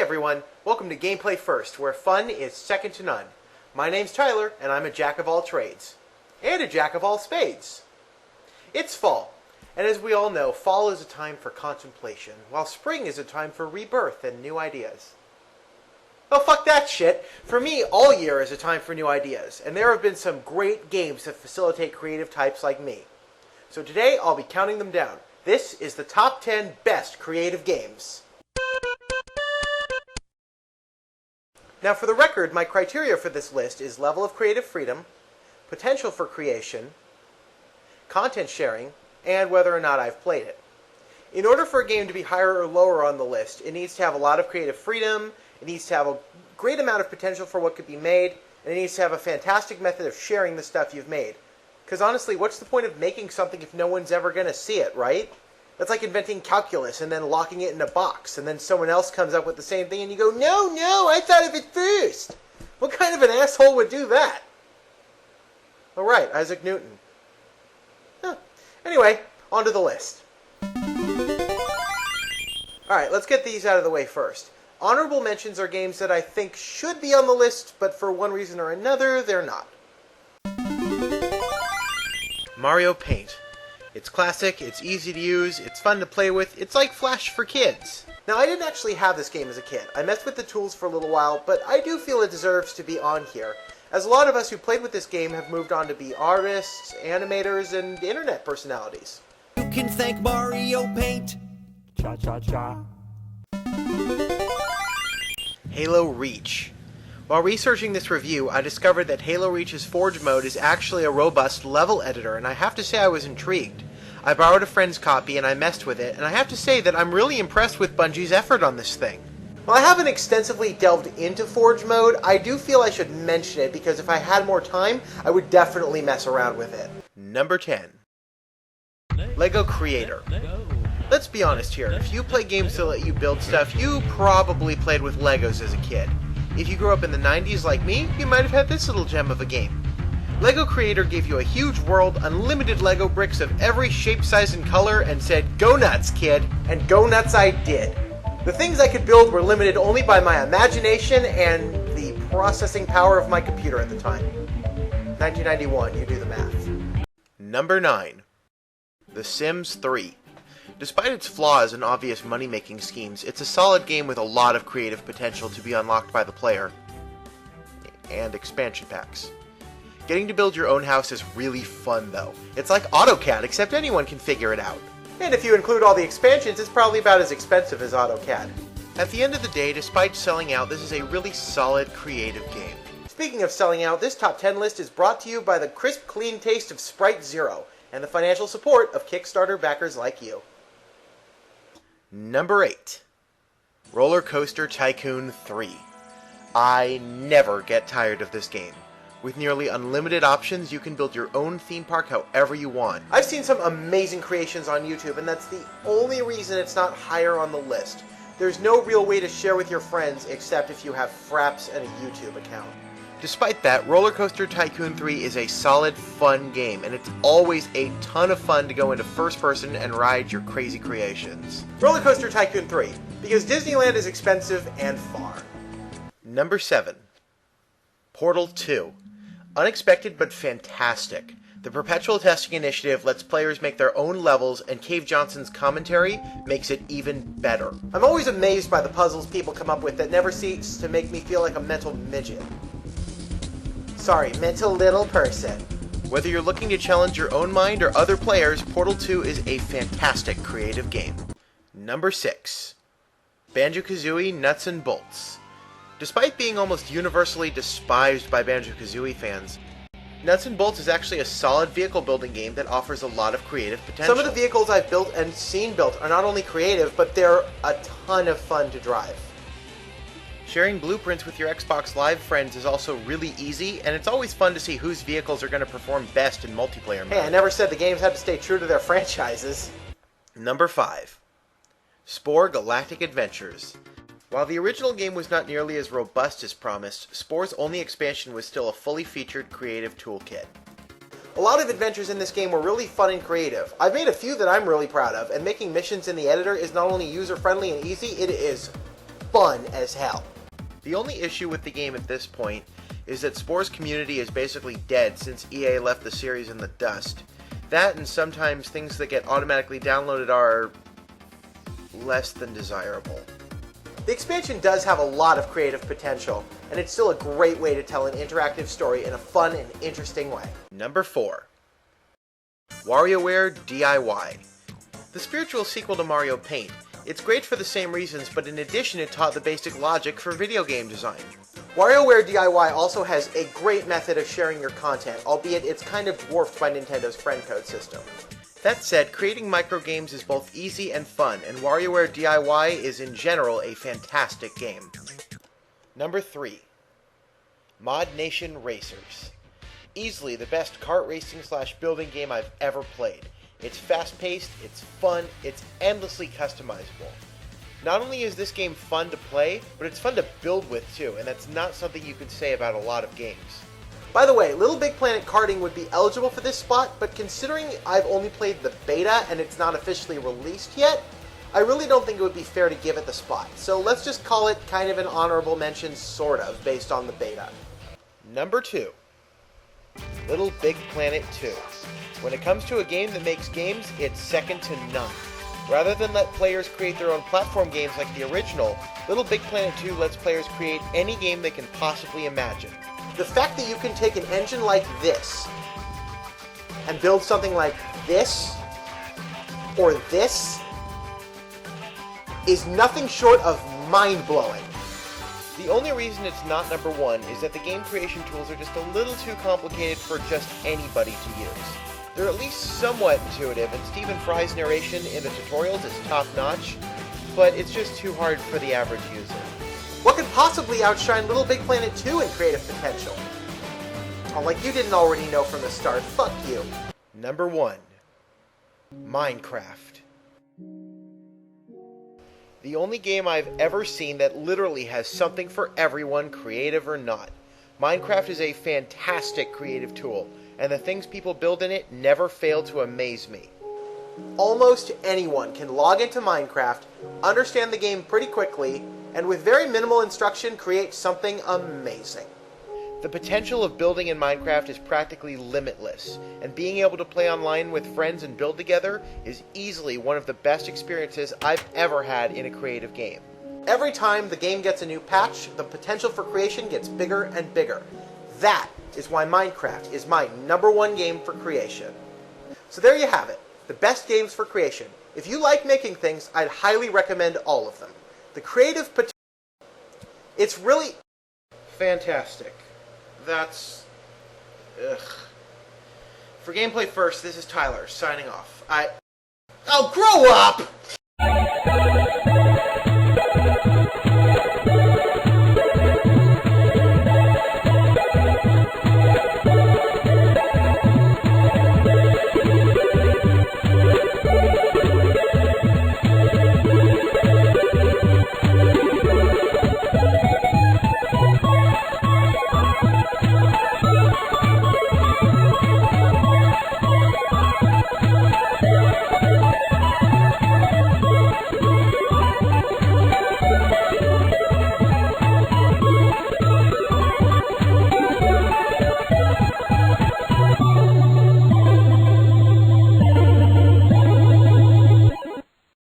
everyone, welcome to Gameplay First, where fun is second to none. My name's Tyler, and I'm a jack of all trades. And a jack of all spades. It's fall, and as we all know, fall is a time for contemplation, while spring is a time for rebirth and new ideas. Oh, fuck that shit. For me, all year is a time for new ideas, and there have been some great games that facilitate creative types like me. So today, I'll be counting them down. This is the top 10 best creative games. Now, for the record, my criteria for this list is level of creative freedom, potential for creation, content sharing, and whether or not I've played it. In order for a game to be higher or lower on the list, it needs to have a lot of creative freedom, it needs to have a great amount of potential for what could be made, and it needs to have a fantastic method of sharing the stuff you've made. Because honestly, what's the point of making something if no one's ever going to see it, right? That's like inventing calculus and then locking it in a box, and then someone else comes up with the same thing and you go, no, I thought of it first. What kind of an asshole would do that? Oh, right, Isaac Newton. Huh. Anyway, on to the list. Alright, let's get these out of the way first. Honorable mentions are games that I think should be on the list, but for one reason or another, they're not. Mario Paint. It's classic, it's easy to use, it's fun to play with, it's like Flash for kids. Now, I didn't actually have this game as a kid. I messed with the tools for a little while, but I do feel it deserves to be on here, as a lot of us who played with this game have moved on to be artists, animators, and internet personalities. You can thank Mario Paint. Cha-cha-cha. Halo Reach. While researching this review, I discovered that Halo Reach's Forge mode is actually a robust level editor, and I have to say I was intrigued. I borrowed a friend's copy and I messed with it, and I have to say that I'm really impressed with Bungie's effort on this thing. While I haven't extensively delved into Forge mode, I do feel I should mention it because if I had more time, I would definitely mess around with it. Number 10. Lego Creator. Let's be honest here, if you play games that let you build stuff, you probably played with Legos as a kid. If you grew up in the 90s like me, you might have had this little gem of a game. Lego Creator gave you a huge world, unlimited Lego bricks of every shape, size, and color, and said, go nuts, kid. And go nuts I did. The things I could build were limited only by my imagination and the processing power of my computer at the time. 1991, you do the math. Number 9. The Sims 3. Despite its flaws and obvious money-making schemes, it's a solid game with a lot of creative potential to be unlocked by the player. And expansion packs. Getting to build your own house is really fun, though. It's like AutoCAD, except anyone can figure it out. And if you include all the expansions, it's probably about as expensive as AutoCAD. At the end of the day, despite selling out, this is a really solid, creative game. Speaking of selling out, this top 10 list is brought to you by the crisp, clean taste of Sprite Zero, and the financial support of Kickstarter backers like you. Number 8. Roller Coaster Tycoon 3. I never get tired of this game. With nearly unlimited options, you can build your own theme park however you want. I've seen some amazing creations on YouTube, and that's the only reason it's not higher on the list. There's no real way to share with your friends except if you have Fraps and a YouTube account. Despite that, Roller Coaster Tycoon 3 is a solid, fun game, and it's always a ton of fun to go into first person and ride your crazy creations. Roller Coaster Tycoon 3, because Disneyland is expensive and far. Number 7. Portal 2. Unexpected but fantastic. The Perpetual Testing Initiative lets players make their own levels, and Cave Johnson's commentary makes it even better. I'm always amazed by the puzzles people come up with that never cease to make me feel like a mental midget. Sorry, mental little person. Whether you're looking to challenge your own mind or other players, Portal 2 is a fantastic creative game. Number 6. Banjo-Kazooie Nuts and Bolts. Despite being almost universally despised by Banjo-Kazooie fans, Nuts and Bolts is actually a solid vehicle building game that offers a lot of creative potential. Some of the vehicles I've built and seen built are not only creative, but they're a ton of fun to drive. Sharing blueprints with your Xbox Live friends is also really easy, and it's always fun to see whose vehicles are going to perform best in multiplayer mode. Hey, I never said the games had to stay true to their franchises. Number 5. Spore Galactic Adventures. While the original game was not nearly as robust as promised, Spore's only expansion was still a fully featured creative toolkit. A lot of adventures in this game were really fun and creative. I've made a few that I'm really proud of, and making missions in the editor is not only user-friendly and easy, it is fun as hell. The only issue with the game at this point is that Spore's community is basically dead since EA left the series in the dust. That and sometimes things that get automatically downloaded are less than desirable. The expansion does have a lot of creative potential, and it's still a great way to tell an interactive story in a fun and interesting way. Number 4. Warioware DIY. The spiritual sequel to Mario Paint. It's great for the same reasons, but in addition it taught the basic logic for video game design. Warioware DIY also has a great method of sharing your content, albeit it's kind of dwarfed by Nintendo's friend code system. That said, creating microgames is both easy and fun, and WarioWare DIY is in general a fantastic game. Number 3. Modnation Racers. Easily the best kart racing / building game I've ever played. It's fast-paced, it's fun, it's endlessly customizable. Not only is this game fun to play, but it's fun to build with too, and that's not something you can say about a lot of games. By the way, Little Big Planet Karting would be eligible for this spot, but considering I've only played the beta and it's not officially released yet, I really don't think it would be fair to give it the spot. So let's just call it kind of an honorable mention, sort of, based on the beta. Number 2. Little Big Planet 2. When it comes to a game that makes games, it's second to none. Rather than let players create their own platform games like the original, Little Big Planet 2 lets players create any game they can possibly imagine. The fact that you can take an engine like this and build something like this or this is nothing short of mind-blowing. The only reason it's not number 1 is that the game creation tools are just a little too complicated for just anybody to use. They're at least somewhat intuitive, and Stephen Fry's narration in the tutorials is top-notch, but it's just too hard for the average user. What could possibly outshine Little Big Planet 2 in creative potential? Oh, like you didn't already know from the start. Fuck you. Number 1. Minecraft. The only game I've ever seen that literally has something for everyone, creative or not. Minecraft is a fantastic creative tool, and the things people build in it never fail to amaze me. Almost anyone can log into Minecraft, understand the game pretty quickly, and with very minimal instruction create something amazing. The potential of building in Minecraft is practically limitless, and being able to play online with friends and build together is easily one of the best experiences I've ever had in a creative game. Every time the game gets a new patch, the potential for creation gets bigger and bigger. That is why Minecraft is my number 1 game for creation. So there you have it, the best games for creation. If you like making things, I'd highly recommend all of them. The creative potential, it's really fantastic. That's... ugh. For Gameplay First, this is Tyler, signing off. Oh, grow up!